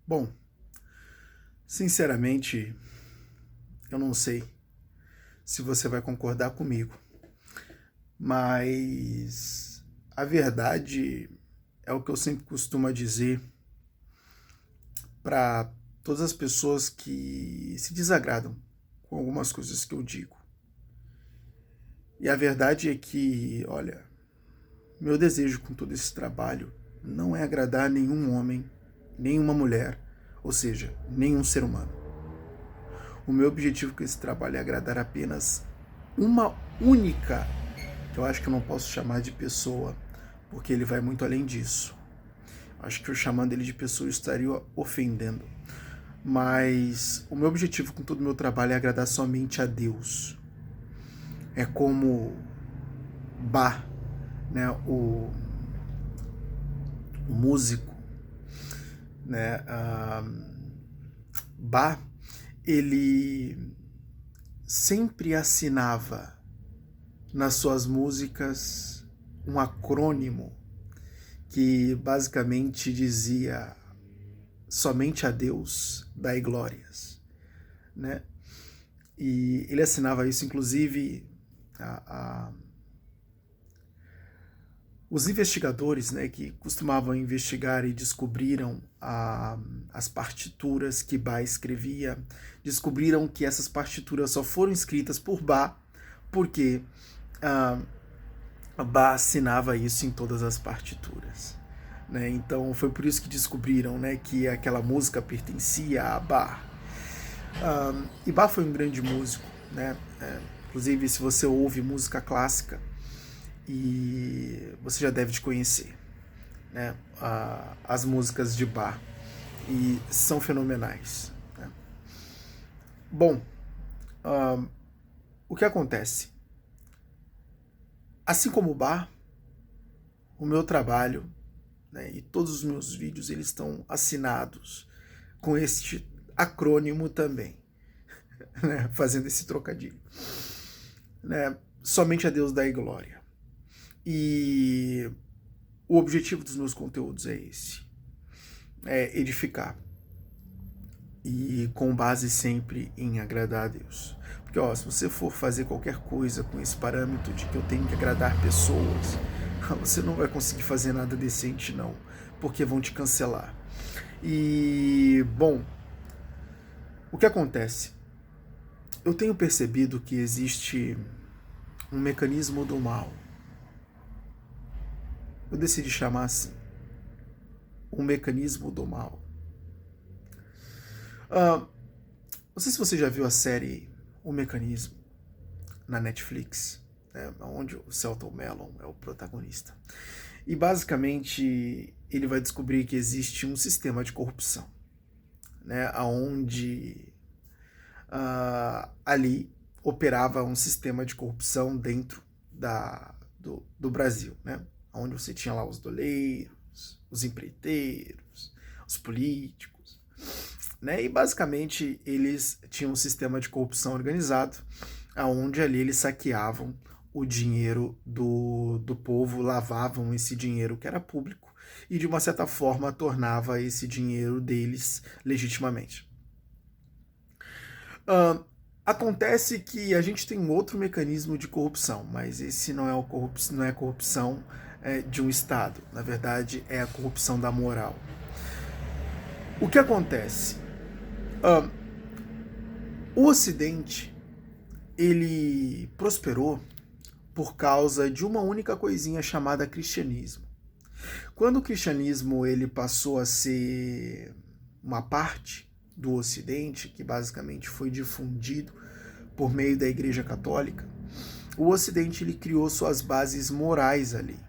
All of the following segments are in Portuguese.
Bom, sinceramente, eu não sei se você vai concordar comigo, mas a verdade é o que eu sempre costumo dizer para todas as pessoas que se desagradam com algumas coisas que eu digo. E a verdade é que, olha, meu desejo com todo esse trabalho não é agradar nenhum homem, nenhuma mulher, ou seja, nenhum ser humano. O meu objetivo com esse trabalho é agradar apenas uma única, que eu acho que eu não posso chamar de pessoa, porque ele vai muito além disso. Acho que eu chamando ele de pessoa eu estaria ofendendo. Mas o meu objetivo com todo o meu trabalho é agradar somente a Deus. É como Bach, né, o músico, né, Bach, ele sempre assinava nas suas músicas um acrônimo que basicamente dizia somente a Deus dai glórias, né? E ele assinava isso, inclusive os investigadores, né, que costumavam investigar e descobriram as partituras que Bach escrevia, descobriram que essas partituras só foram escritas por Bach porque Bach assinava isso em todas as partituras. Né? Então foi por isso que descobriram, né, que aquela música pertencia a Bach. E Bach foi um grande músico. Né? Inclusive, se você ouve música clássica, e você já deve de conhecer, né, as músicas de Bach, e são fenomenais. Né? Bom, o que acontece? Assim como Bach, o meu trabalho, né, e todos os meus vídeos eles estão assinados com este acrônimo também, né, fazendo esse trocadilho. Né, somente a Deus dá glória. E o objetivo dos meus conteúdos é esse, é edificar, e com base sempre em agradar a Deus. Porque ó, se você for fazer qualquer coisa com esse parâmetro de que eu tenho que agradar pessoas, você não vai conseguir fazer nada decente não, porque vão te cancelar. E, bom, o que acontece? Eu tenho percebido que existe um mecanismo do mal. Eu decidi chamar assim, um mecanismo do mal. Não sei se você já viu a série O Mecanismo na Netflix, né, onde o Celton Mello é o protagonista. E basicamente ele vai descobrir que existe um sistema de corrupção, né, onde ali operava um sistema de corrupção dentro do Brasil, né, onde você tinha lá os doleiros, os empreiteiros, os políticos, né, e basicamente eles tinham um sistema de corrupção organizado, onde ali eles saqueavam o dinheiro do povo, lavavam esse dinheiro que era público e de uma certa forma tornava esse dinheiro deles legitimamente. Acontece que a gente tem um outro mecanismo de corrupção, mas esse não é corrupção de um Estado, na verdade é a corrupção da moral. O que acontece? O Ocidente ele prosperou por causa de uma única coisinha chamada cristianismo. Quando o cristianismo ele passou a ser uma parte do Ocidente, que basicamente foi difundido por meio da Igreja Católica, o Ocidente ele criou suas bases morais ali.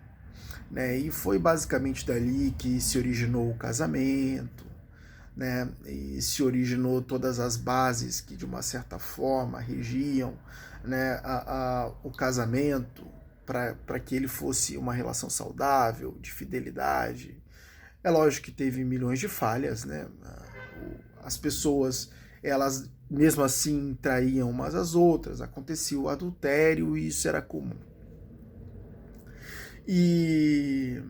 Né? E foi basicamente dali que se originou o casamento, né? E se originou todas as bases que de uma certa forma regiam, né, o casamento para que ele fosse uma relação saudável, de fidelidade. É lógico que teve milhões de falhas, né? As pessoas, elas mesmo assim traíam umas às outras, acontecia o adultério e isso era comum. E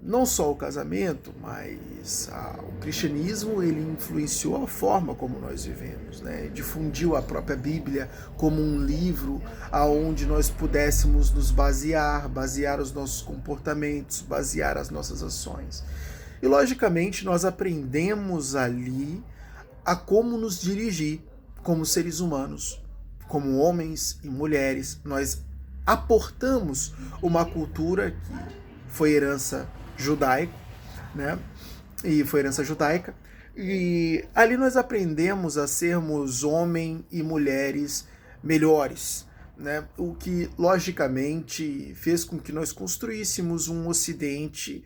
não só o casamento, mas o cristianismo ele influenciou a forma como nós vivemos, né? Difundiu a própria Bíblia como um livro aonde nós pudéssemos nos basear os nossos comportamentos, basear as nossas ações. E logicamente nós aprendemos ali a como nos dirigir como seres humanos, como homens e mulheres. Nós aportamos uma cultura que foi herança judaica, né? E foi herança judaica. E ali nós aprendemos a sermos homens e mulheres melhores, né? O que logicamente fez com que nós construíssemos um Ocidente,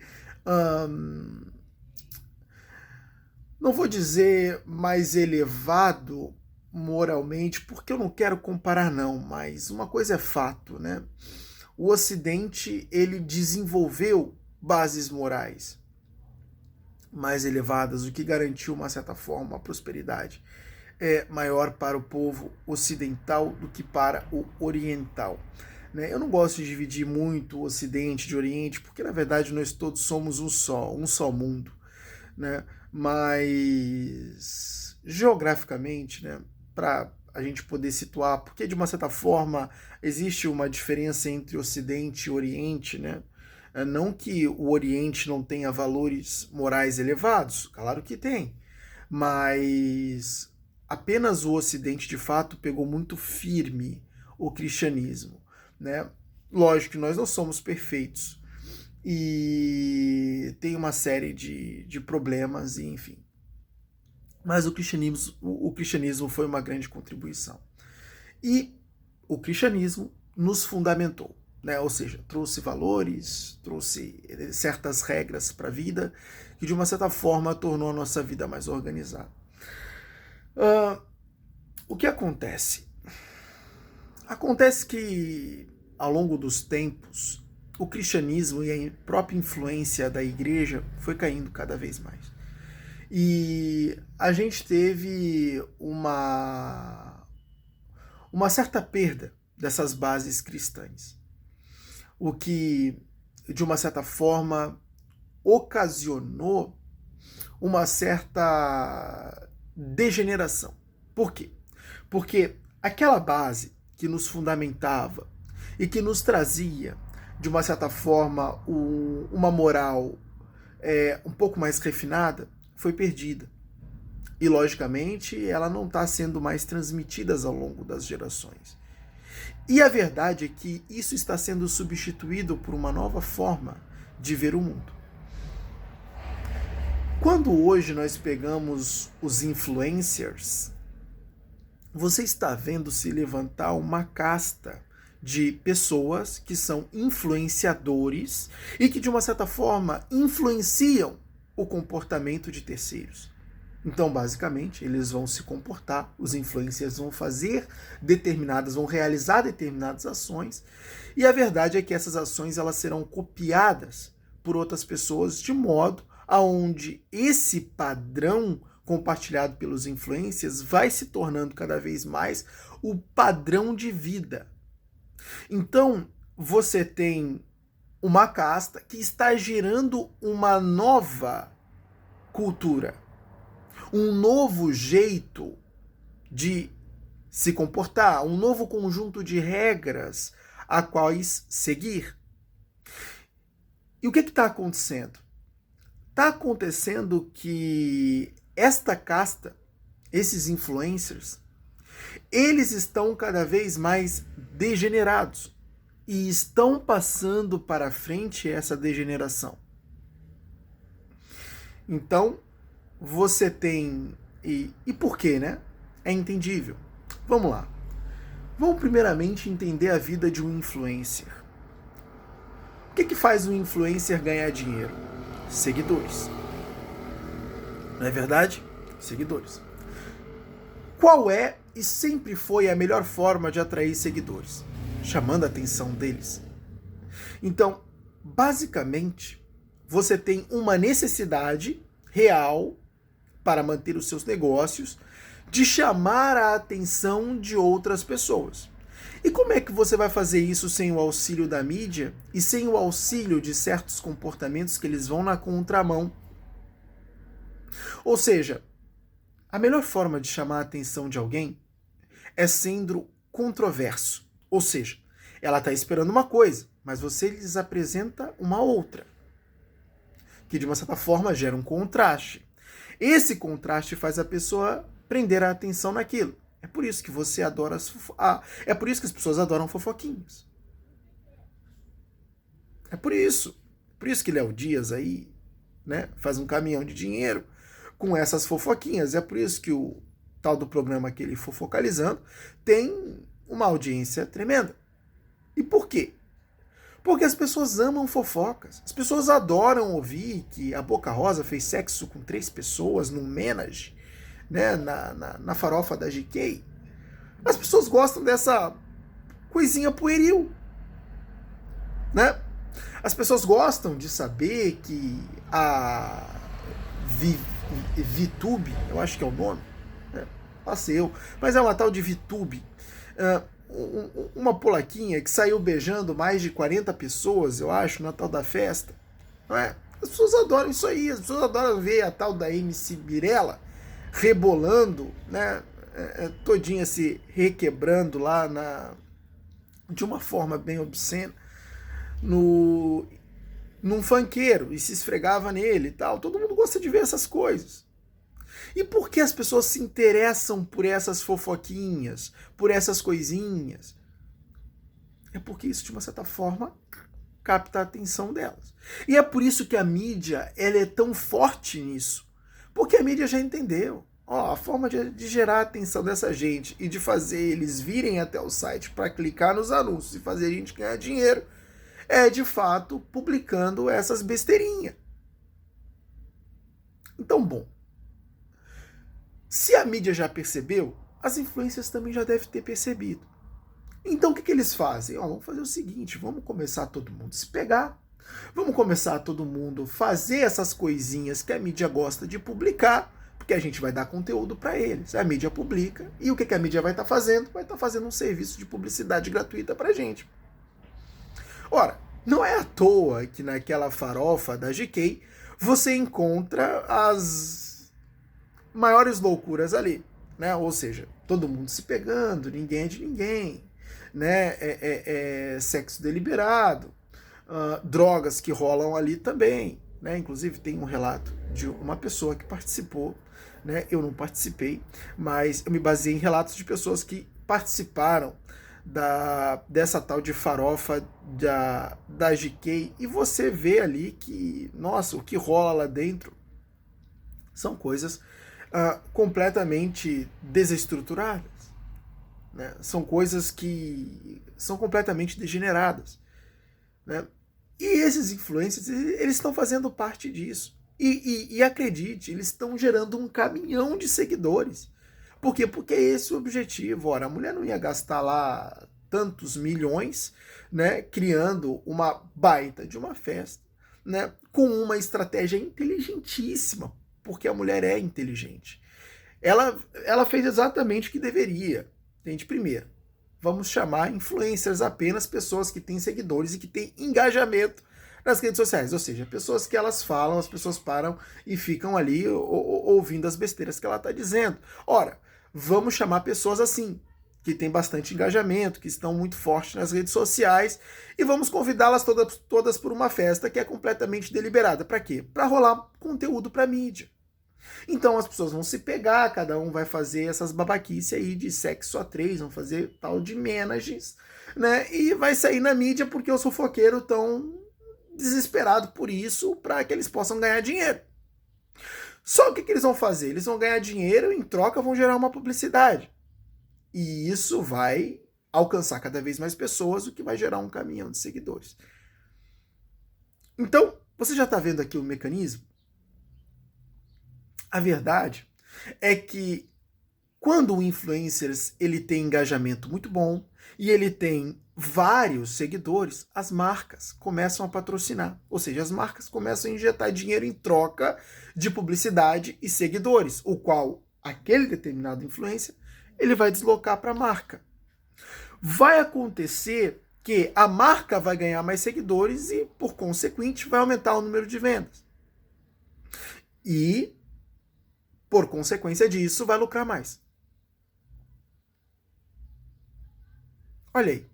não vou dizer mais elevado moralmente, porque eu não quero comparar não, mas uma coisa é fato, né? O Ocidente ele desenvolveu bases morais mais elevadas, o que garantiu, uma certa forma, uma prosperidade maior para o povo ocidental do que para o oriental. Né? Eu não gosto de dividir muito o Ocidente de Oriente, porque na verdade nós todos somos um só mundo. Né? Mas geograficamente, né, para a gente poder situar, porque de uma certa forma existe uma diferença entre Ocidente e Oriente, né? Não que o Oriente não tenha valores morais elevados, claro que tem, mas apenas o Ocidente de fato pegou muito firme o cristianismo, né? Lógico que nós não somos perfeitos e tem uma série de problemas, e enfim. Mas o cristianismo foi uma grande contribuição. E o cristianismo nos fundamentou, né? Ou seja, trouxe valores, trouxe certas regras para a vida, que de uma certa forma tornou a nossa vida mais organizada. O que acontece? Acontece que, ao longo dos tempos, o cristianismo e a própria influência da igreja foi caindo cada vez mais. E a gente teve uma certa perda dessas bases cristãs, o que, de uma certa forma, ocasionou uma certa degeneração. Por quê? Porque aquela base que nos fundamentava e que nos trazia, de uma certa forma, uma moral um pouco mais refinada, foi perdida. E, logicamente, ela não está sendo mais transmitida ao longo das gerações. E a verdade é que isso está sendo substituído por uma nova forma de ver o mundo. Quando hoje nós pegamos os influencers, você está vendo se levantar uma casta de pessoas que são influenciadores e que, de uma certa forma, influenciam o comportamento de terceiros. Então, basicamente, eles vão se comportar, os influencers vão vão realizar determinadas ações, e a verdade é que essas ações elas serão copiadas por outras pessoas, de modo aonde esse padrão compartilhado pelos influencers vai se tornando cada vez mais o padrão de vida. Então, você tem uma casta que está gerando uma nova cultura, um novo jeito de se comportar, um novo conjunto de regras a quais seguir. E o que está acontecendo? Está acontecendo que esta casta, esses influencers, eles estão cada vez mais degenerados e estão passando para frente essa degeneração. Então, você tem... E por quê, né? É entendível. Vamos lá. Vamos primeiramente entender a vida de um influencer. O que faz um influencer ganhar dinheiro? Seguidores. Não é verdade? Seguidores. Qual é e sempre foi a melhor forma de atrair seguidores? Chamando a atenção deles. Então, basicamente, você tem uma necessidade real para manter os seus negócios de chamar a atenção de outras pessoas. E como é que você vai fazer isso sem o auxílio da mídia e sem o auxílio de certos comportamentos que eles vão na contramão? Ou seja, a melhor forma de chamar a atenção de alguém é sendo controverso. Ou seja, ela está esperando uma coisa, mas você lhes apresenta uma outra, que de uma certa forma gera um contraste. Esse contraste faz a pessoa prender a atenção naquilo. É por isso que você adora é por isso que as pessoas adoram fofoquinhas. É por isso. Por isso que Léo Dias aí, né, faz um caminhão de dinheiro com essas fofoquinhas. É por isso que o tal do programa que ele Fofocalizando tem uma audiência tremenda. E por quê? Porque as pessoas amam fofocas. As pessoas adoram ouvir que a Boca Rosa fez sexo com 3 pessoas num menage, né, na farofa da GK. As pessoas gostam dessa coisinha pueril, né? As pessoas gostam de saber que a VTube, eu acho que é o nome, né? Passei eu, mas é uma tal de VTube, uma polaquinha que saiu beijando mais de 40 pessoas, eu acho, na tal da festa, não é? As pessoas adoram isso aí, as pessoas adoram ver a tal da MC Mirella rebolando, né, todinha se requebrando lá de uma forma bem obscena num funkeiro e se esfregava nele e tal. Todo mundo gosta de ver essas coisas. E por que as pessoas se interessam por essas fofoquinhas, por essas coisinhas? É porque isso, de uma certa forma, capta a atenção delas. E é por isso que a mídia ela é tão forte nisso. Porque a mídia já entendeu. A forma de gerar a atenção dessa gente e de fazer eles virem até o site para clicar nos anúncios e fazer a gente ganhar dinheiro é, de fato, publicando essas besteirinhas. Então, bom, se a mídia já percebeu, as influências também já devem ter percebido. Então, o que eles fazem? Vamos fazer o seguinte, vamos começar todo mundo se pegar, vamos começar todo mundo fazer essas coisinhas que a mídia gosta de publicar, porque a gente vai dar conteúdo para eles. A mídia publica, e o que a mídia vai estar fazendo? Vai estar fazendo um serviço de publicidade gratuita para a gente. Ora, não é à toa que naquela farofa da GK você encontra as maiores loucuras ali, né? Ou seja, todo mundo se pegando, ninguém é de ninguém, né? Sexo deliberado, drogas que rolam ali também, né? Inclusive tem um relato de uma pessoa que participou, né? Eu não participei, mas eu me baseei em relatos de pessoas que participaram dessa tal de farofa da GK, e você vê ali que, nossa, o que rola lá dentro são coisas completamente desestruturadas, né? São coisas que são completamente degeneradas, né? E esses influencers, eles estão fazendo parte disso. E acredite, eles estão gerando um caminhão de seguidores. Por quê? Porque é esse o objetivo. Ora, a mulher não ia gastar lá tantos milhões, né, criando uma baita de uma festa, né, com uma estratégia inteligentíssima, porque a mulher é inteligente. Ela fez exatamente o que deveria. Entende? Primeiro, vamos chamar influencers apenas pessoas que têm seguidores e que têm engajamento nas redes sociais, ou seja, pessoas que elas falam, as pessoas param e ficam ali ouvindo as besteiras que ela está dizendo. Ora, vamos chamar pessoas assim, que têm bastante engajamento, que estão muito fortes nas redes sociais, e vamos convidá-las todas por uma festa que é completamente deliberada. Para quê? Para rolar conteúdo para mídia. Então as pessoas vão se pegar, cada um vai fazer essas babaquices aí de sexo a 3, vão fazer tal de menages, né? E vai sair na mídia porque os fofoqueiros estão desesperados por isso, para que eles possam ganhar dinheiro. Só o que eles vão fazer? Eles vão ganhar dinheiro e em troca vão gerar uma publicidade. E isso vai alcançar cada vez mais pessoas, o que vai gerar um caminhão de seguidores. Então, você já está vendo aqui o mecanismo? A verdade é que quando o influencer ele tem engajamento muito bom e ele tem vários seguidores, as marcas começam a patrocinar. Ou seja, as marcas começam a injetar dinheiro em troca de publicidade e seguidores, o qual aquele determinado influencer ele vai deslocar para a marca. vai acontecer que a marca vai ganhar mais seguidores e, por consequente, vai aumentar o número de vendas. E, por consequência disso, vai lucrar mais. Olha aí.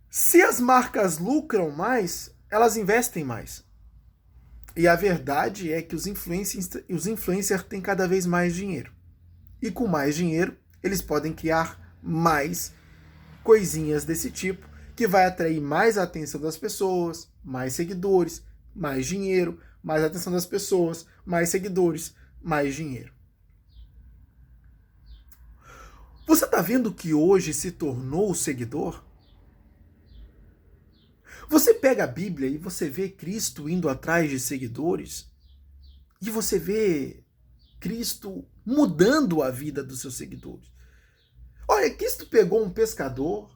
Se as marcas lucram mais, elas investem mais. E a verdade é que os influencers têm cada vez mais dinheiro. E com mais dinheiro, eles podem criar mais coisinhas desse tipo, que vai atrair mais a atenção das pessoas, mais seguidores, mais dinheiro, mais atenção das pessoas, mais seguidores, mais dinheiro. Você está vendo que hoje se tornou o seguidor? Você pega a Bíblia e você vê Cristo indo atrás de seguidores, e você vê Cristo mudando a vida dos seus seguidores. Olha, Cristo pegou um pescador,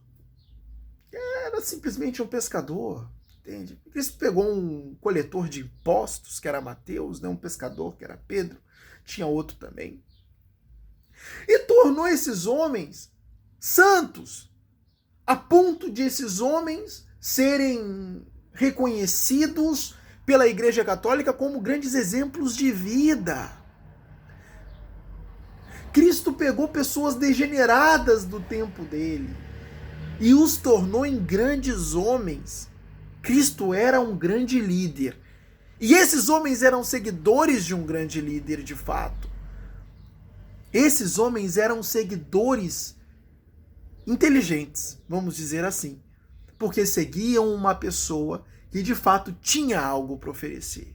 era simplesmente um pescador, entende? Cristo pegou um coletor de impostos, que era Mateus, né? Um pescador, que era Pedro, tinha outro também, e tornou esses homens santos, a ponto de esses homens serem reconhecidos pela Igreja Católica como grandes exemplos de vida. Cristo pegou pessoas degeneradas do tempo dele e os tornou em grandes homens. Cristo era um grande líder. E esses homens eram seguidores de um grande líder de fato. Esses homens eram seguidores inteligentes, vamos dizer assim, porque seguiam uma pessoa que de fato tinha algo para oferecer.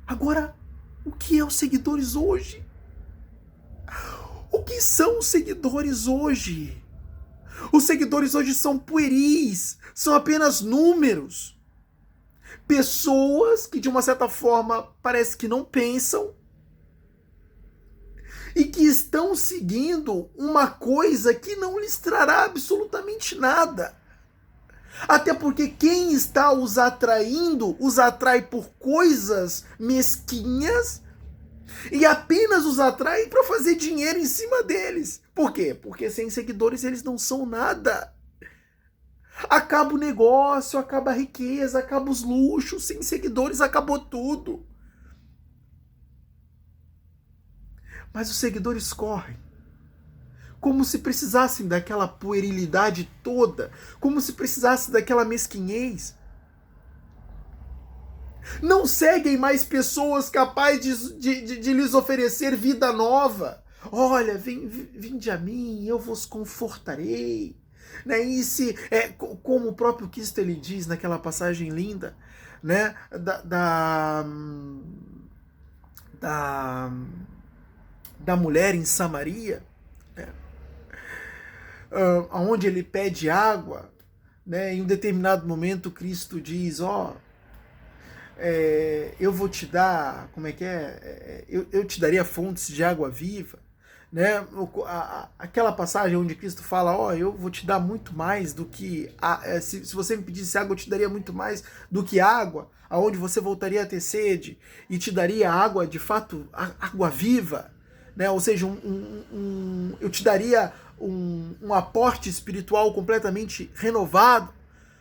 Agora, o que é os seguidores hoje? O que são os seguidores hoje? Os seguidores hoje são pueris, são apenas números. Pessoas que de uma certa forma parece que não pensam e que estão seguindo uma coisa que não lhes trará absolutamente nada. Até porque quem está os atraindo, os atrai por coisas mesquinhas e apenas os atrai para fazer dinheiro em cima deles. Por quê? Porque sem seguidores eles não são nada. Acaba o negócio, acaba a riqueza, acaba os luxos, sem seguidores acabou tudo. Mas os seguidores correm, como se precisassem daquela puerilidade toda, como se precisassem daquela mesquinhez. Não seguem mais pessoas capazes de lhes oferecer vida nova. Olha, vinde a mim, eu vos confortarei. Né? E se, como o próprio Cristo ele diz naquela passagem linda, né? da mulher em Samaria, né? Onde ele pede água, né? Em um determinado momento Cristo diz, eu vou te dar, como é que é? Eu te daria fontes de água viva, né? Aquela passagem onde Cristo fala, eu vou te dar muito mais do que, se você me pedisse água, eu te daria muito mais do que água, aonde você voltaria a ter sede, e te daria água, de fato, água viva, né? Ou seja, eu te daria um aporte espiritual completamente renovado,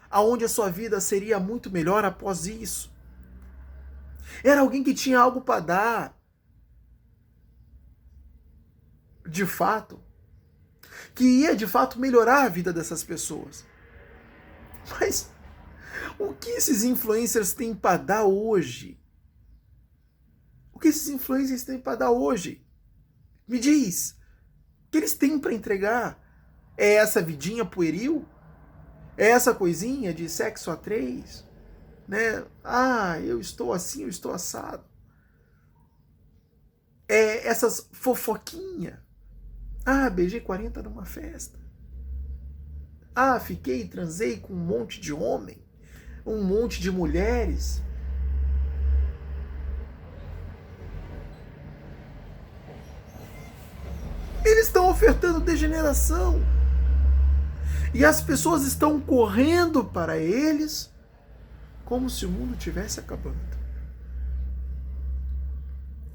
aonde a sua vida seria muito melhor após isso. Era alguém que tinha algo para dar, de fato, que ia de fato melhorar a vida dessas pessoas. Mas o que esses influencers têm para dar hoje? O que esses influencers têm para dar hoje? Me diz, o que eles têm para entregar? É essa vidinha pueril? É essa coisinha de sexo a 3? Né? Eu estou assim, eu estou assado. É essas fofoquinhas. Beijei 40 numa festa. Fiquei, transei com um monte de homem, um monte de mulheres. Eles estão ofertando degeneração. E as pessoas estão correndo para eles como se o mundo estivesse acabando.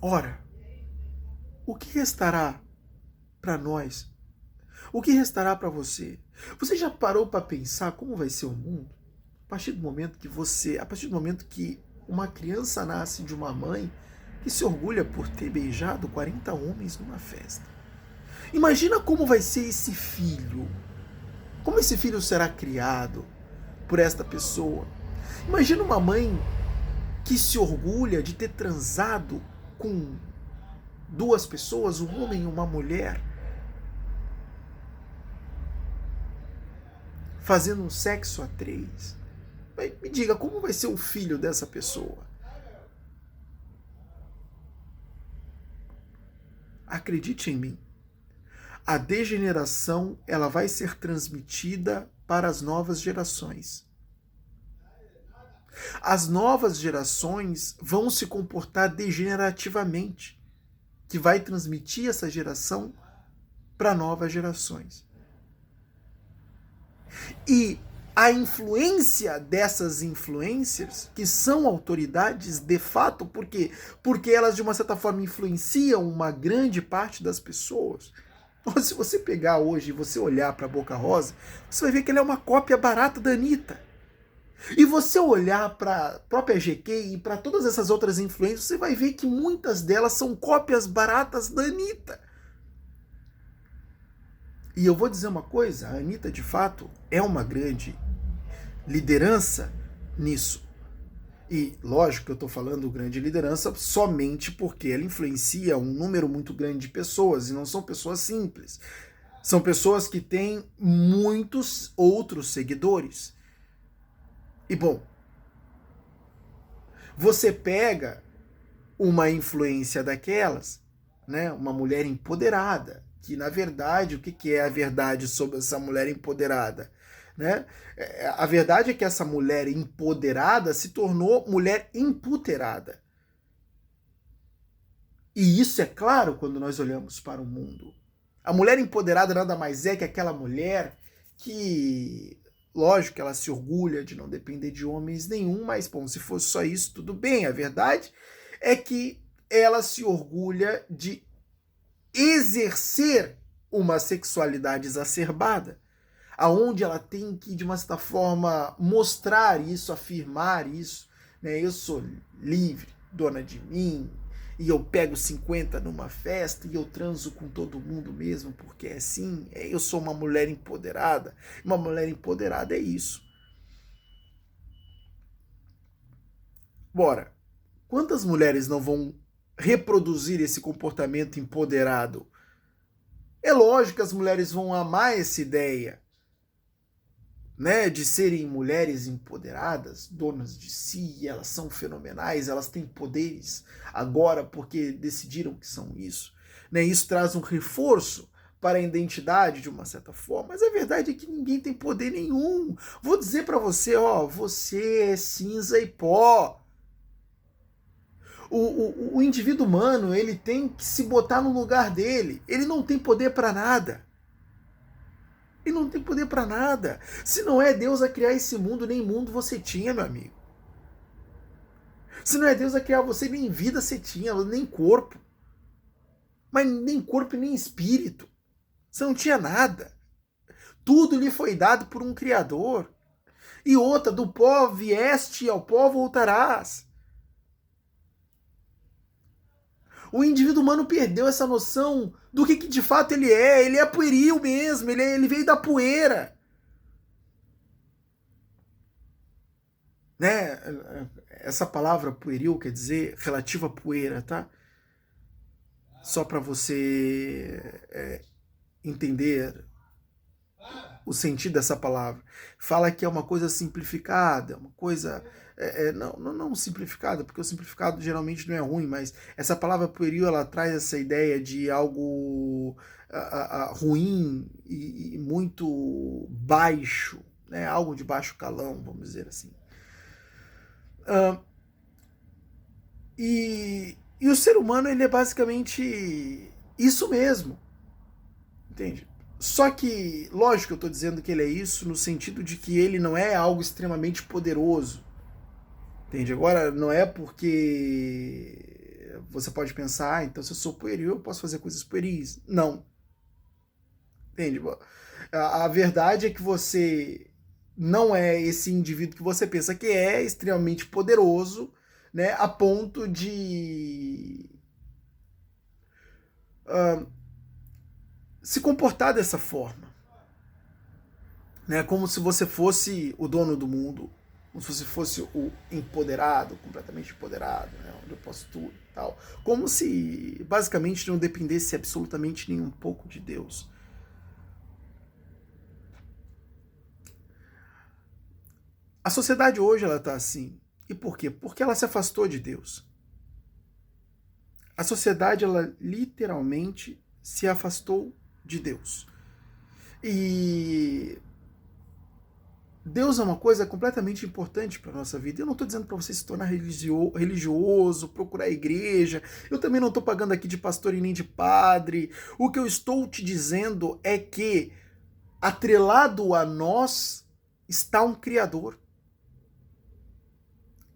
Ora, o que restará para nós O que restará para você? Você já parou para pensar como vai ser o mundo? A partir do momento que uma criança nasce de uma mãe que se orgulha por ter beijado 40 homens numa festa. Imagina como vai ser esse filho. Como esse filho será criado por esta pessoa. Imagina uma mãe que se orgulha de ter transado com duas pessoas, um homem e uma mulher, fazendo um sexo a três. Me diga, como vai ser o filho dessa pessoa? Acredite em mim. A degeneração, ela vai ser transmitida para as novas gerações. As novas gerações vão se comportar degenerativamente, que vai transmitir essa geração para novas gerações. E a influência dessas influencers, que são autoridades de fato, por quê? Porque elas de uma certa forma influenciam uma grande parte das pessoas. Se você pegar hoje e você olhar para a Boca Rosa, você vai ver que ela é uma cópia barata da Anitta. E você olhar para a própria GQ e para todas essas outras influências, você vai ver que muitas delas são cópias baratas da Anitta. E eu vou dizer uma coisa, a Anitta de fato é uma grande liderança nisso. E lógico que eu estou falando grande liderança somente porque ela influencia um número muito grande de pessoas, e não são pessoas simples. São pessoas que têm muitos outros seguidores. E bom, você pega uma influência daquelas, né, uma mulher empoderada, que na verdade, o que é a verdade sobre essa mulher empoderada? Né? A verdade é que essa mulher empoderada se tornou mulher emputerada. E isso é claro quando nós olhamos para o mundo. A mulher empoderada nada mais é que aquela mulher que, lógico que ela se orgulha de não depender de homens nenhum, mas bom, se fosse só isso, tudo bem. A verdade é que ela se orgulha de exercer uma sexualidade exacerbada, aonde ela tem que, de uma certa forma, mostrar isso, afirmar isso, né? Eu sou livre, dona de mim, e eu pego 50 numa festa e eu transo com todo mundo mesmo, porque é assim, eu sou uma mulher empoderada. Uma mulher empoderada é isso. Bora, quantas mulheres não vão reproduzir esse comportamento empoderado? É lógico que as mulheres vão amar essa ideia, né, de serem mulheres empoderadas, donas de si, elas são fenomenais, elas têm poderes agora porque decidiram que são isso. Né? Isso traz um reforço para a identidade de uma certa forma, mas a verdade é que ninguém tem poder nenhum. Vou dizer para você, ó, você é cinza e pó. O indivíduo humano, ele tem que se botar no lugar dele. Ele não tem poder para nada. Ele não tem poder para nada. Se não é Deus a criar esse mundo, nem mundo você tinha, meu amigo. Se não é Deus a criar você, nem vida você tinha, nem corpo. Mas nem corpo e nem espírito. Você não tinha nada. Tudo lhe foi dado por um Criador. E outra, do pó vieste e ao pó voltarás. O indivíduo humano perdeu essa noção do que de fato ele é. Ele é pueril mesmo, ele veio da poeira. Né? Essa palavra pueril quer dizer relativa à poeira, tá? Só para você entender o sentido dessa palavra. Fala que é uma coisa simplificada, uma coisa... não simplificada, porque o simplificado geralmente não é ruim, mas essa palavra pueril, ela traz essa ideia de algo ruim e muito baixo, né? Algo de baixo calão, vamos dizer assim. E o ser humano, ele é basicamente isso mesmo, entende? Só que, lógico que eu estou dizendo que ele é isso no sentido de que ele não é algo extremamente poderoso, entende? Agora, não é porque você pode pensar, então se eu sou pueril, eu posso fazer coisas pueris. Não. entende? A verdade é que você não é esse indivíduo que você pensa que é, extremamente poderoso, né, a ponto de se comportar dessa forma, né, como se você fosse o dono do mundo, como se você fosse o empoderado, completamente empoderado, né, onde eu posso tudo e tal, como se basicamente não dependesse absolutamente nem um pouco de Deus. A sociedade hoje ela está assim. E por quê? Porque ela se afastou de Deus. A sociedade ela literalmente se afastou de Deus. E Deus é uma coisa completamente importante para a nossa vida. Eu não estou dizendo para você se tornar religioso, procurar a igreja. Eu também não estou pagando aqui de pastor e nem de padre. O que eu estou te dizendo é que, atrelado a nós, está um Criador.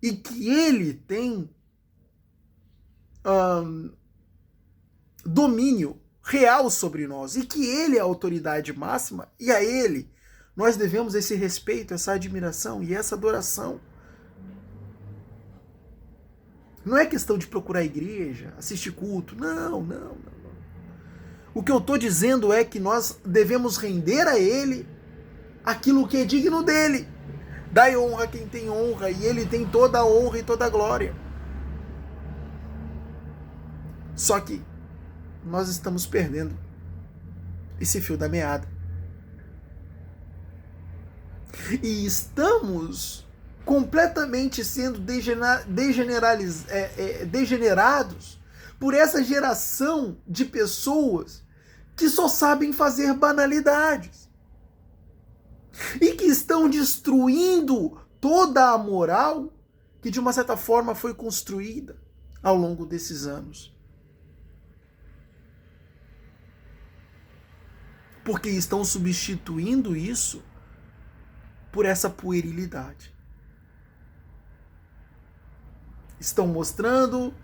E que ele tem domínio real sobre nós. E que ele é a autoridade máxima. E a ele nós devemos esse respeito, essa admiração e essa adoração. Não é questão de procurar a igreja, assistir culto. Não. O que eu estou dizendo é que nós devemos render a ele aquilo que é digno dele. Dai honra a quem tem honra, e ele tem toda a honra e toda a glória. Só que nós estamos perdendo esse fio da meada. E estamos completamente sendo degenerados por essa geração de pessoas que só sabem fazer banalidades. E que estão destruindo toda a moral que de uma certa forma foi construída ao longo desses anos. Porque estão substituindo isso por essa puerilidade. Estão mostrando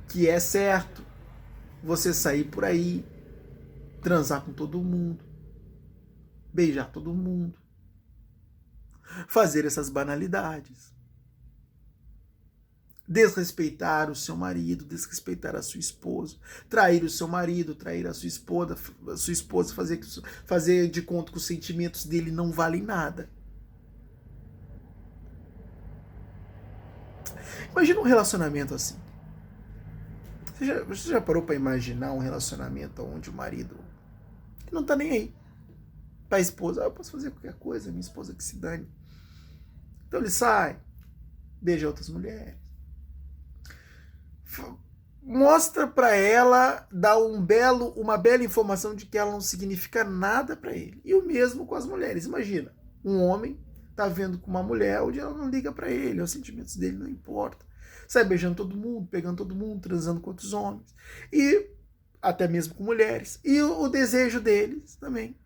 que é certo você sair por aí, transar com todo mundo, beijar todo mundo, fazer essas banalidades, desrespeitar o seu marido, desrespeitar a sua esposa, trair o seu marido, trair a sua esposa, fazer de conta que os sentimentos dele não valem nada. Imagina um relacionamento assim. Você já parou para imaginar um relacionamento onde o marido não tá nem aí para a esposa? Eu posso fazer qualquer coisa, minha esposa que se dane. Então ele sai, beija outras mulheres, mostra para ela, dá uma bela informação de que ela não significa nada para ele. E o mesmo com as mulheres. Imagina, um homem tá vendo com uma mulher onde ela não liga para ele, os sentimentos dele não importam. Sai beijando todo mundo, pegando todo mundo, transando com outros homens. E até mesmo com mulheres. E o desejo deles também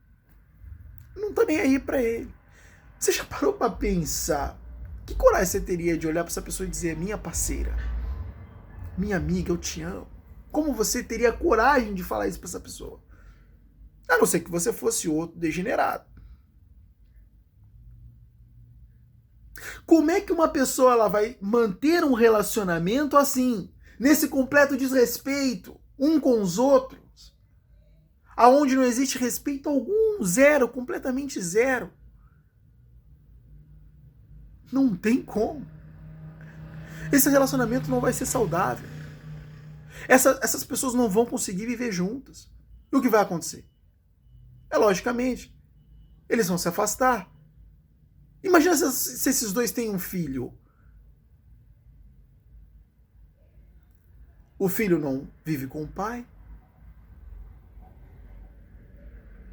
não tá nem aí para ele. Você já parou para pensar que coragem você teria de olhar para essa pessoa e dizer: minha parceira, minha amiga, eu te amo? Como você teria coragem de falar isso para essa pessoa? A não ser que você fosse outro degenerado. Como é que uma pessoa ela vai manter um relacionamento assim, nesse completo desrespeito um com os outros, aonde não existe respeito algum, zero, completamente zero? Não tem como. Esse relacionamento não vai ser saudável. Essas pessoas não vão conseguir viver juntas. E o que vai acontecer? Logicamente, eles vão se afastar. Imagina se esses dois têm um filho. O filho não vive com o pai,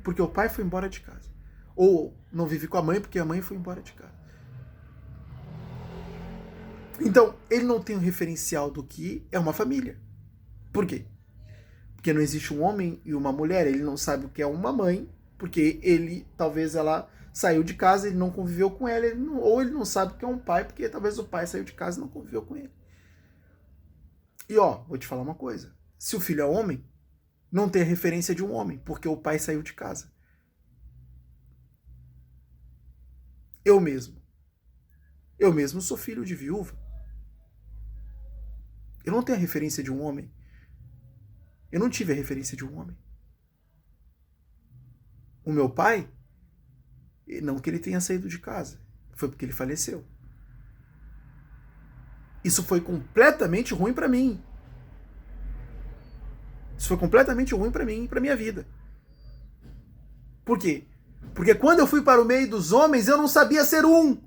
porque o pai foi embora de casa. Ou não vive com a mãe, porque a mãe foi embora de casa. Então, ele não tem um referencial do que é uma família. Por quê? Porque não existe um homem e uma mulher. Ele não sabe o que é uma mãe, porque talvez ela saiu de casa, ele não conviveu com ela, ou ele não sabe o que é um pai, porque talvez o pai saiu de casa e não conviveu com ele. E vou te falar uma coisa. Se o filho é homem, não tem a referência de um homem, porque o pai saiu de casa. Eu mesmo. Eu mesmo sou filho de viúva. Eu não tenho a referência de um homem. Eu não tive a referência de um homem. O meu pai, não que ele tenha saído de casa, foi porque ele faleceu. Isso foi completamente ruim para mim. Isso foi completamente ruim para mim e para minha vida. Por quê? Porque quando eu fui para o meio dos homens, eu não sabia ser um.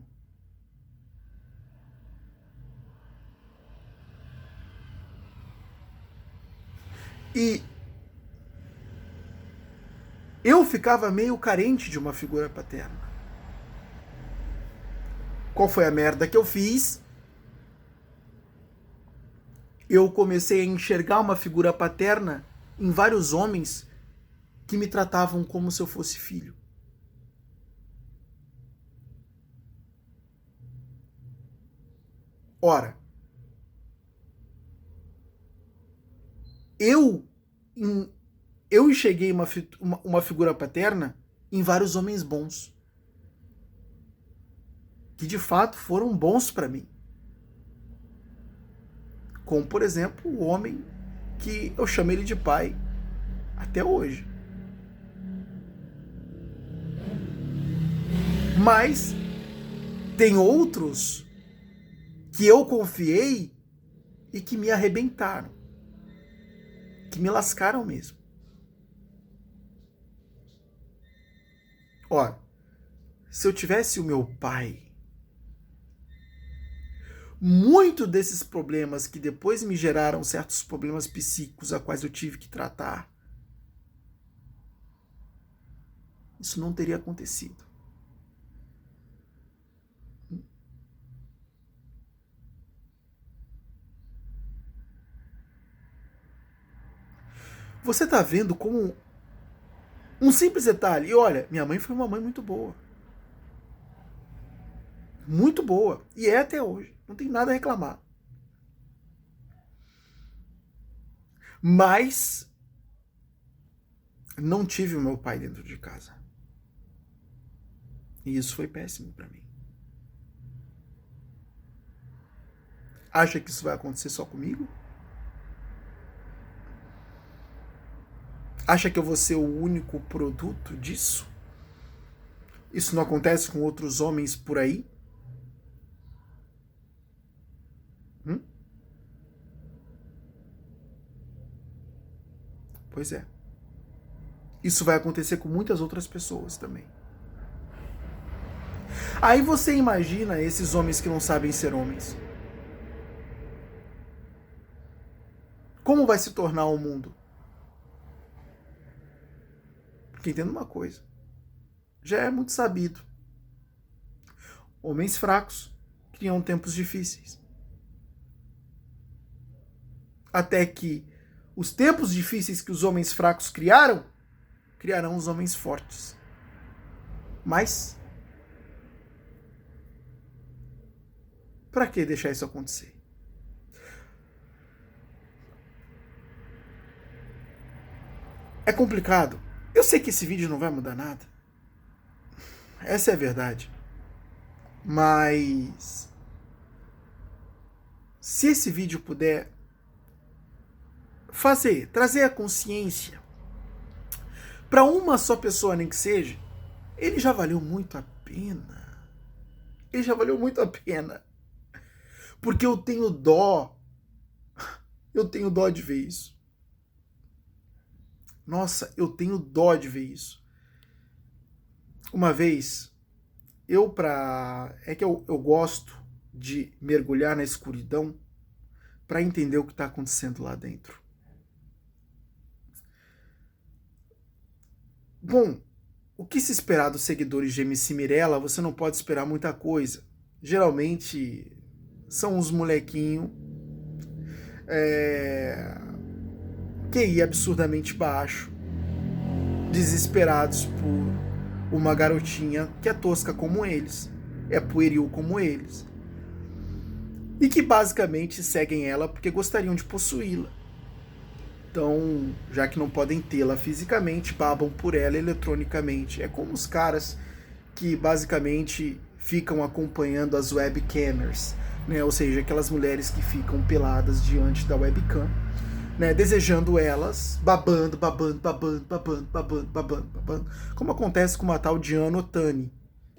E eu ficava meio carente de uma figura paterna. Qual foi a merda que eu fiz? Eu comecei a enxergar uma figura paterna em vários homens que me tratavam como se eu fosse filho. Ora, eu enxerguei uma figura paterna em vários homens bons, que de fato foram bons para mim. Como, por exemplo, o homem que eu chamo ele de pai até hoje. Mas tem outros que eu confiei e que me arrebentaram, que me lascaram mesmo. Ora, se eu tivesse o meu pai, muito desses problemas que depois me geraram certos problemas psíquicos a quais eu tive que tratar, isso não teria acontecido. Você tá vendo como um simples detalhe. E olha, minha mãe foi uma mãe muito boa. Muito boa. E é até hoje. Não tem nada a reclamar. Mas não tive o meu pai dentro de casa. E isso foi péssimo para mim. Acha que isso vai acontecer só comigo? Acha que eu vou ser o único produto disso? Isso não acontece com outros homens por aí? Pois é. Isso vai acontecer com muitas outras pessoas também. Aí você imagina esses homens que não sabem ser homens. Como vai se tornar o mundo? Porque entenda uma coisa. Já é muito sabido. Homens fracos criam tempos difíceis. Até que os tempos difíceis que os homens fracos criaram, criarão os homens fortes. Mas para que deixar isso acontecer? É complicado. Eu sei que esse vídeo não vai mudar nada. Essa é a verdade. Mas se esse vídeo puder trazer a consciência para uma só pessoa, nem que seja, ele já valeu muito a pena. Ele já valeu muito a pena. Porque eu tenho dó. Eu tenho dó de ver isso. Nossa, eu tenho dó de ver isso. Uma vez, eu gosto de mergulhar na escuridão para entender o que está acontecendo lá dentro. Bom, o que se esperar dos seguidores de MC Mirella, você não pode esperar muita coisa. Geralmente são uns molequinhos QI absurdamente baixo, desesperados por uma garotinha que é tosca como eles, é pueril como eles, e que basicamente seguem ela porque gostariam de possuí-la. Então, já que não podem tê-la fisicamente, babam por ela eletronicamente. É como os caras que basicamente ficam acompanhando as webcamers, né? Ou seja, aquelas mulheres que ficam peladas diante da webcam, né? Desejando elas, babando, como acontece com uma tal Diana Otani,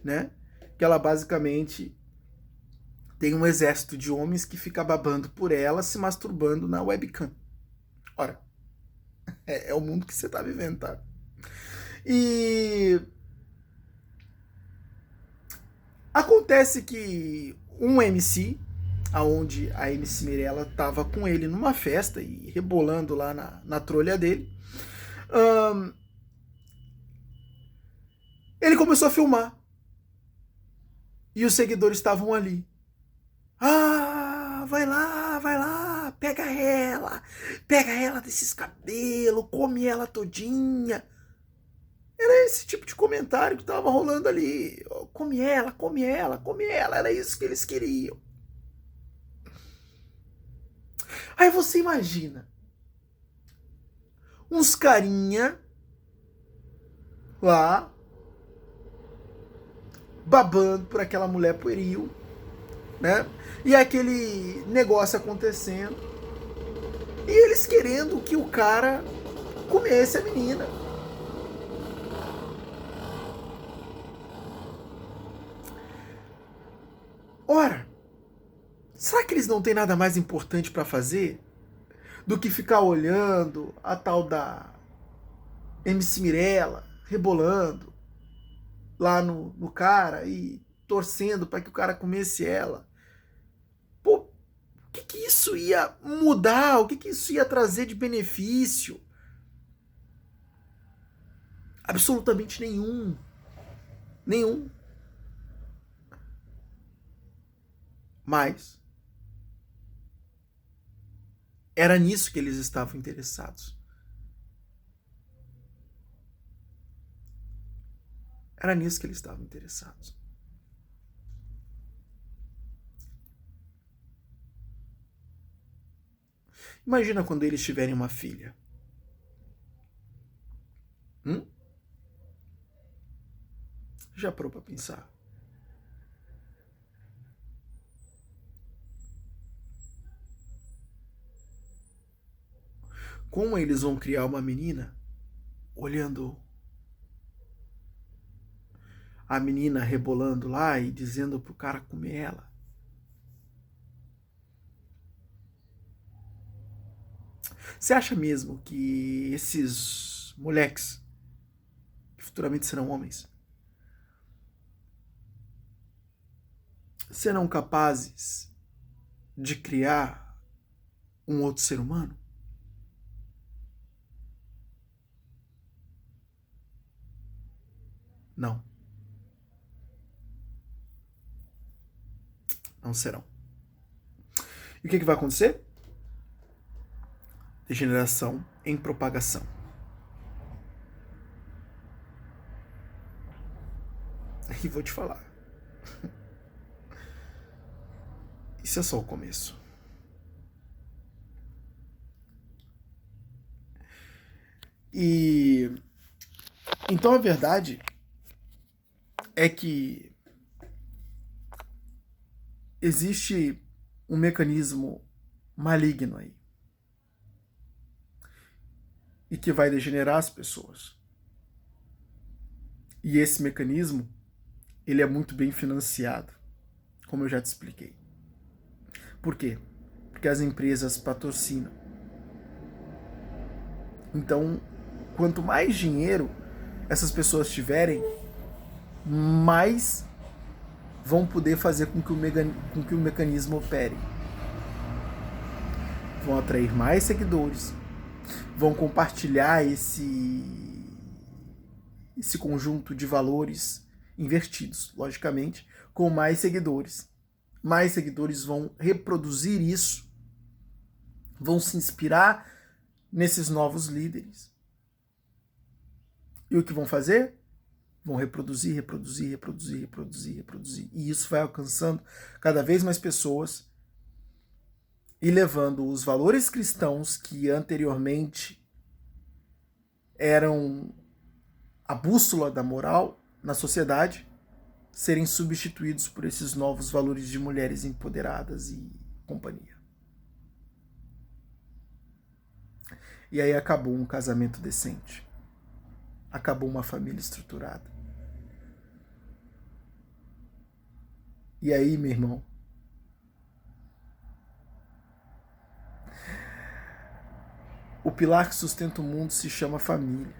né? Que ela basicamente tem um exército de homens que fica babando por ela, se masturbando na webcam. Ora, é o mundo que você tá vivendo, tá? E acontece que um MC, aonde a MC Mirella tava com ele numa festa e rebolando lá na trolha dele, ele começou a filmar. E os seguidores estavam ali. Ah, vai lá, pega ela desses cabelos, come ela todinha. Era esse tipo de comentário que tava rolando ali. Come ela, era isso que eles queriam. Aí você imagina uns carinha lá babando por aquela mulher pueril, né? E aquele negócio acontecendo. E eles querendo que o cara comesse a menina. Ora, será que eles não têm nada mais importante para fazer do que ficar olhando a tal da MC Mirella rebolando lá no cara e torcendo para que o cara comesse ela? Pô, o que isso ia mudar? O que isso ia trazer de benefício? Absolutamente nenhum. Nenhum. Mas era nisso que eles estavam interessados. Era nisso que eles estavam interessados. Imagina quando eles tiverem uma filha. Já parou pra pensar? Como eles vão criar uma menina olhando a menina rebolando lá e dizendo pro cara comer ela? Você acha mesmo que esses moleques, que futuramente serão homens, serão capazes de criar um outro ser humano? Não. Não serão. E o que vai acontecer? Degeneração em propagação. E vou te falar. Isso é só o começo. E então a verdade é que existe um mecanismo maligno aí e que vai degenerar as pessoas. E esse mecanismo, ele é muito bem financiado, como eu já te expliquei. Por quê? Porque as empresas patrocinam. Então, quanto mais dinheiro essas pessoas tiverem, mais vão poder fazer com que o mecanismo opere. Vão atrair mais seguidores, vão compartilhar esse conjunto de valores invertidos, logicamente, com mais seguidores. Mais seguidores vão reproduzir isso, vão se inspirar nesses novos líderes. E o que vão fazer? Vão reproduzir. E isso vai alcançando cada vez mais pessoas e levando os valores cristãos que anteriormente eram a bússola da moral na sociedade serem substituídos por esses novos valores de mulheres empoderadas e companhia. E aí acabou um casamento decente. Acabou uma família estruturada. E aí, meu irmão, o pilar que sustenta o mundo se chama família.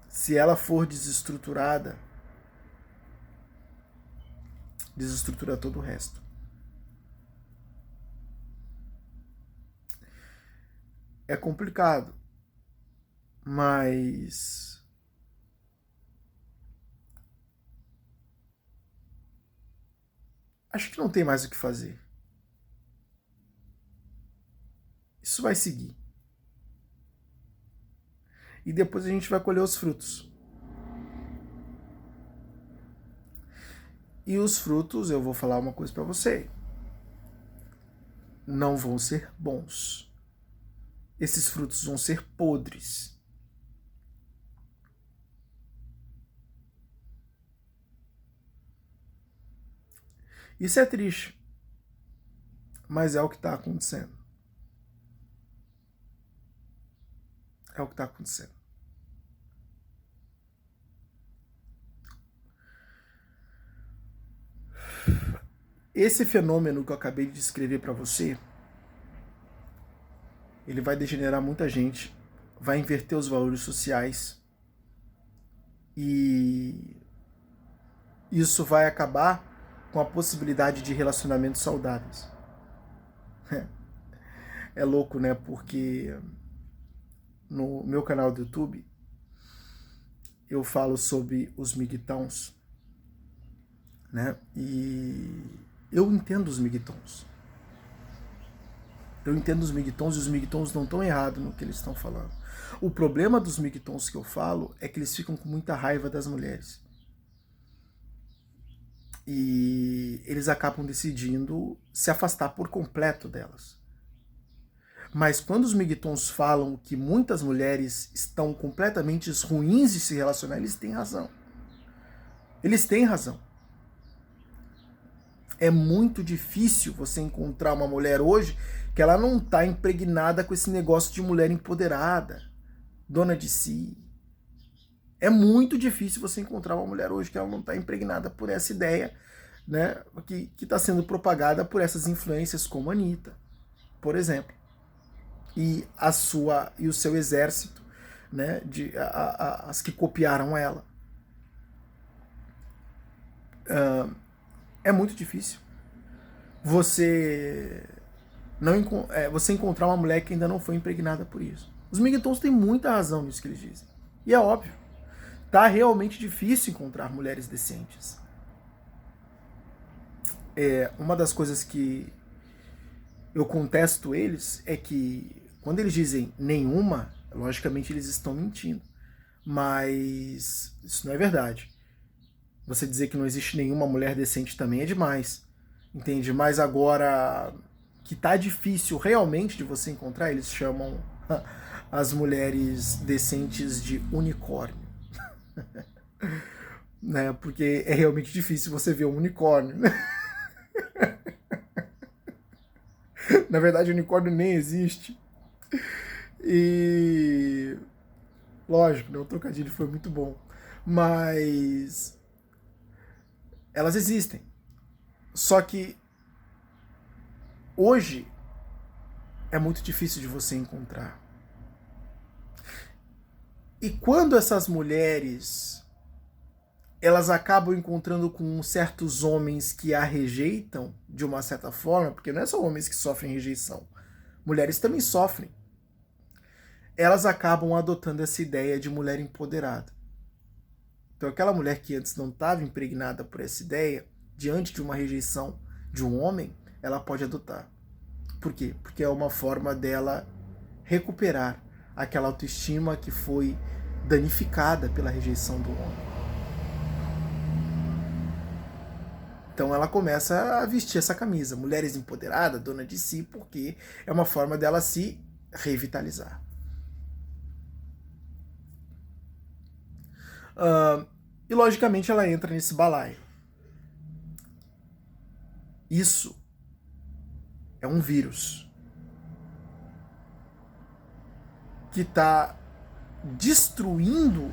Se ela for desestruturada, desestrutura todo o resto. É complicado, mas acho que não tem mais o que fazer. Isso vai seguir. E depois a gente vai colher os frutos. E os frutos, eu vou falar uma coisa para você, não vão ser bons. Esses frutos vão ser podres. Isso é triste, mas é o que está acontecendo. É o que está acontecendo. Esse fenômeno que eu acabei de descrever para você, ele vai degenerar muita gente, vai inverter os valores sociais e isso vai acabar com a possibilidade de relacionamentos saudáveis. É louco, né? Porque no meu canal do YouTube eu falo sobre os migtowns, né? E eu entendo os migtowns. Eu entendo os migtowns e os migtowns não estão errados no que eles estão falando. O problema dos migtowns que eu falo é que eles ficam com muita raiva das mulheres. E eles acabam decidindo se afastar por completo delas. Mas quando os migtowns falam que muitas mulheres estão completamente ruins de se relacionar, eles têm razão. Eles têm razão. É muito difícil você encontrar uma mulher hoje que ela não está impregnada com esse negócio de mulher empoderada, dona de si. É muito difícil você encontrar uma mulher hoje que ela não está impregnada por essa ideia, né, que está sendo propagada por essas influências como a Anitta, por exemplo. E o seu exército, né, as que copiaram ela. É muito difícil você você encontrar uma mulher que ainda não foi impregnada por isso. Os migtowns têm muita razão nisso que eles dizem. E é óbvio. Tá realmente difícil encontrar mulheres decentes. Uma das coisas que eu contesto eles é que quando eles dizem nenhuma, logicamente eles estão mentindo. Mas isso não é verdade. Você dizer que não existe nenhuma mulher decente também é demais. Entende? Mas agora que tá difícil realmente de você encontrar, eles chamam as mulheres decentes de unicórnio. Né? Porque é realmente difícil você ver um unicórnio. Na verdade, o unicórnio nem existe. E lógico, né? O trocadilho foi muito bom. Mas elas existem. Só que hoje é muito difícil de você encontrar. E quando essas mulheres elas acabam encontrando com certos homens que a rejeitam de uma certa forma, porque não é só homens que sofrem rejeição, mulheres também sofrem. Elas acabam adotando essa ideia de mulher empoderada. Então aquela mulher que antes não estava impregnada por essa ideia, diante de uma rejeição de um homem, ela pode adotar. Por quê? Porque é uma forma dela recuperar aquela autoestima que foi danificada pela rejeição do homem. Então ela começa a vestir essa camisa, mulheres empoderadas, dona de si, porque é uma forma dela se revitalizar. E logicamente ela entra nesse balaio. Isso é um vírus que está destruindo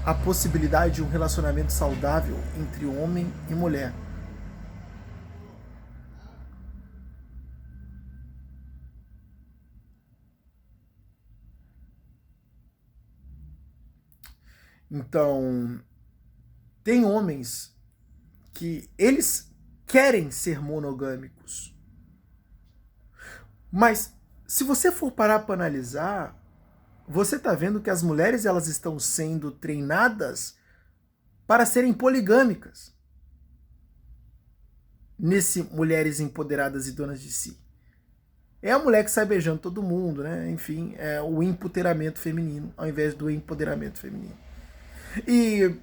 a possibilidade de um relacionamento saudável entre homem e mulher. Então, tem homens que eles querem ser monogâmicos. Mas se você for parar para analisar, você está vendo que as mulheres elas estão sendo treinadas para serem poligâmicas. Nesse Mulheres Empoderadas e Donas de Si. É a mulher que sai beijando todo mundo, né? Enfim, é o empoderamento feminino ao invés do empoderamento feminino. E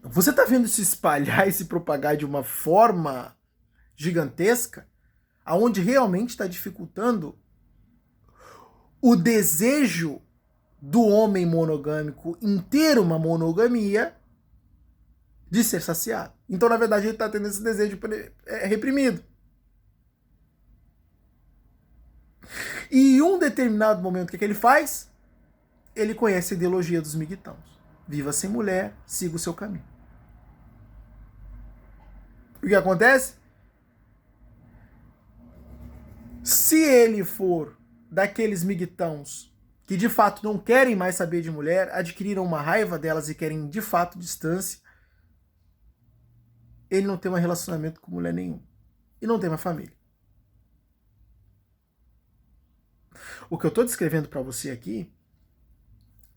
você está vendo se espalhar e se propagar de uma forma gigantesca, aonde realmente está dificultando o desejo do homem monogâmico em ter uma monogamia de ser saciado. Então, na verdade, ele está tendo esse desejo reprimido. E em um determinado momento, o que ele faz? Ele conhece a ideologia dos migtãos. Viva sem mulher, siga o seu caminho. O que acontece? Se ele for daqueles migtãos que de fato não querem mais saber de mulher, adquiriram uma raiva delas e querem de fato distância, ele não tem um relacionamento com mulher nenhum. E não tem uma família. O que eu estou descrevendo para você aqui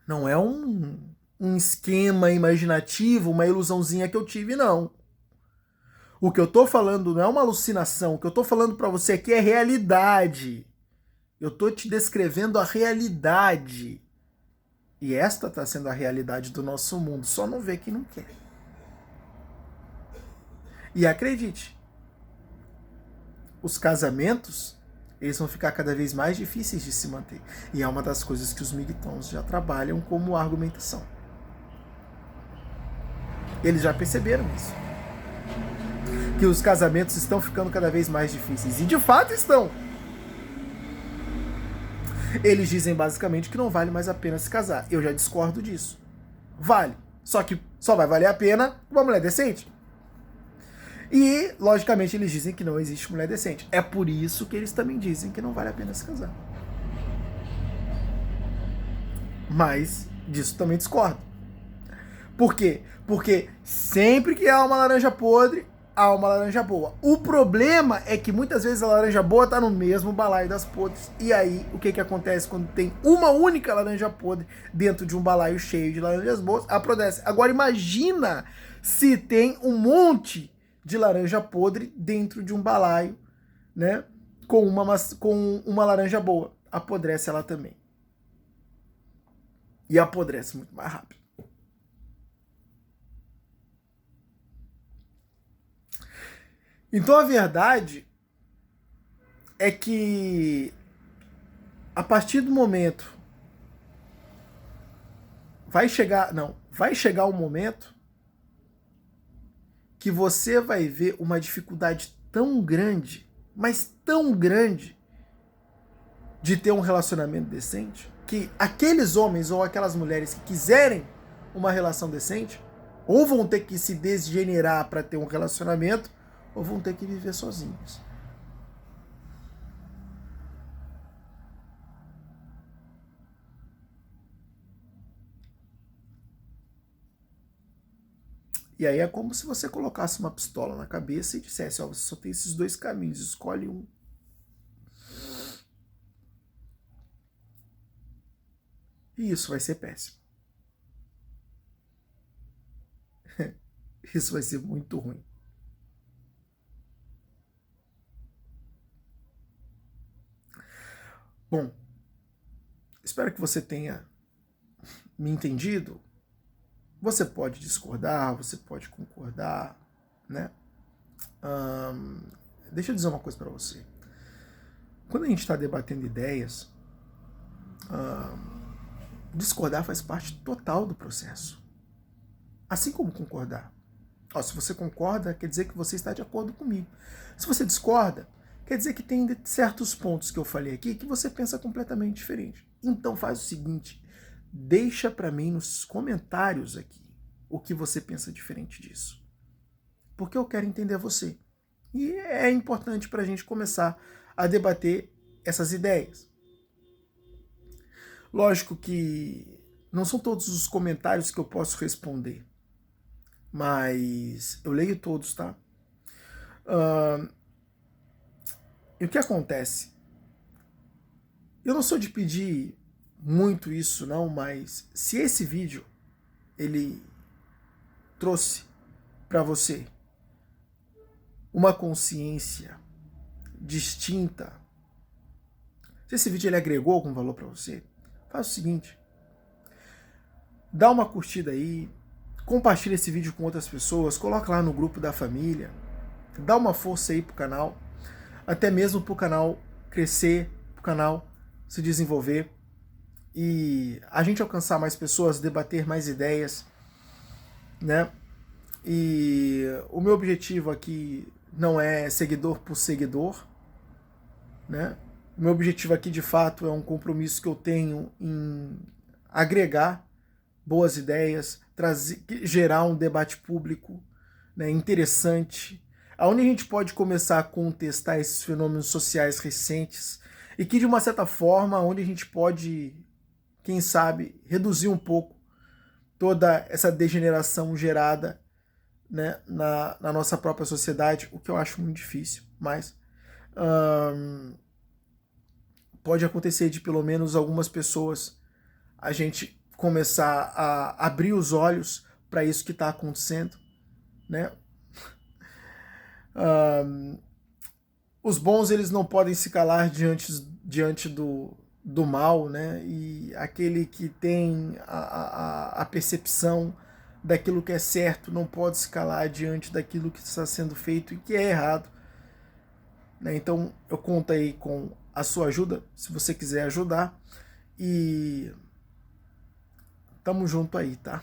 não é um esquema imaginativo, uma ilusãozinha que eu tive, não. O que eu estou falando não é uma alucinação. O que eu estou falando para você aqui é realidade. Eu estou te descrevendo a realidade. E esta está sendo a realidade do nosso mundo. Só não vê quem não quer. E acredite, os casamentos, eles vão ficar cada vez mais difíceis de se manter. E é uma das coisas que os migtãos já trabalham como argumentação. Eles já perceberam isso. Que os casamentos estão ficando cada vez mais difíceis. E de fato estão. Eles dizem basicamente que não vale mais a pena se casar. Eu já discordo disso. Vale. Só que só vai valer a pena uma mulher decente. E, logicamente, eles dizem que não existe mulher decente. É por isso que eles também dizem que não vale a pena se casar. Mas disso também discordo. Por quê? Porque sempre que há uma laranja podre, há uma laranja boa. O problema é que muitas vezes a laranja boa está no mesmo balaio das podres. E aí, o que acontece quando tem uma única laranja podre dentro de um balaio cheio de laranjas boas? Apodrece. Agora imagina se tem um monte de laranja podre dentro de um balaio, né? Com uma laranja boa. Apodrece ela também. E apodrece muito mais rápido. Então a verdade é que a partir do momento vai chegar um momento que você vai ver uma dificuldade tão grande, mas tão grande, de ter um relacionamento decente, que aqueles homens ou aquelas mulheres que quiserem uma relação decente, ou vão ter que se desgenerar para ter um relacionamento, ou vão ter que viver sozinhos. E aí é como se você colocasse uma pistola na cabeça e dissesse, ó, você só tem esses dois caminhos, escolhe um. E isso vai ser péssimo. Isso vai ser muito ruim. Bom, espero que você tenha me entendido. Você pode discordar, você pode concordar, né? Deixa eu dizer uma coisa para você. Quando a gente está debatendo ideias, discordar faz parte total do processo. assim como concordar. Ó, se você concorda, quer dizer que você está de acordo comigo. Se você discorda, quer dizer que tem certos pontos que eu falei aqui que você pensa completamente diferente. Então faz o seguinte, deixa para mim nos comentários aqui o que você pensa diferente disso. Porque eu quero entender você. E é importante para a gente começar a debater essas ideias. Lógico que não são todos os comentários que eu posso responder, mas eu leio todos, tá? E o que acontece? Eu não sou de pedir muito isso, não, mas se esse vídeo ele trouxe para você uma consciência distinta, se esse vídeo ele agregou algum valor para você, faz o seguinte, dá uma curtida aí, compartilha esse vídeo com outras pessoas, coloca lá no grupo da família, dá uma força aí pro canal, até mesmo pro canal crescer, pro canal se desenvolver e a gente alcançar mais pessoas, debater mais ideias, né? E o meu objetivo aqui não é seguidor por seguidor, né? O meu objetivo aqui de fato é um compromisso que eu tenho em agregar boas ideias, gerar um debate público, né, interessante, onde a gente pode começar a contestar esses fenômenos sociais recentes e que de uma certa forma, onde a gente pode, quem sabe, reduzir um pouco toda essa degeneração gerada, né, na nossa própria sociedade, o que eu acho muito difícil, mas pode acontecer de pelo menos algumas pessoas a gente começar a abrir os olhos para isso que está acontecendo, né? Os bons eles não podem se calar diante do mal, né? E aquele que tem a percepção daquilo que é certo não pode se calar diante daquilo que está sendo feito e que é errado, né? Então eu conto aí com a sua ajuda, se você quiser ajudar, e tamo junto aí, tá?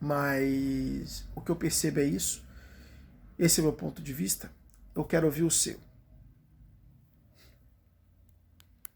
Mas o que eu percebo é isso, esse é o meu ponto de vista, eu quero ouvir o seu.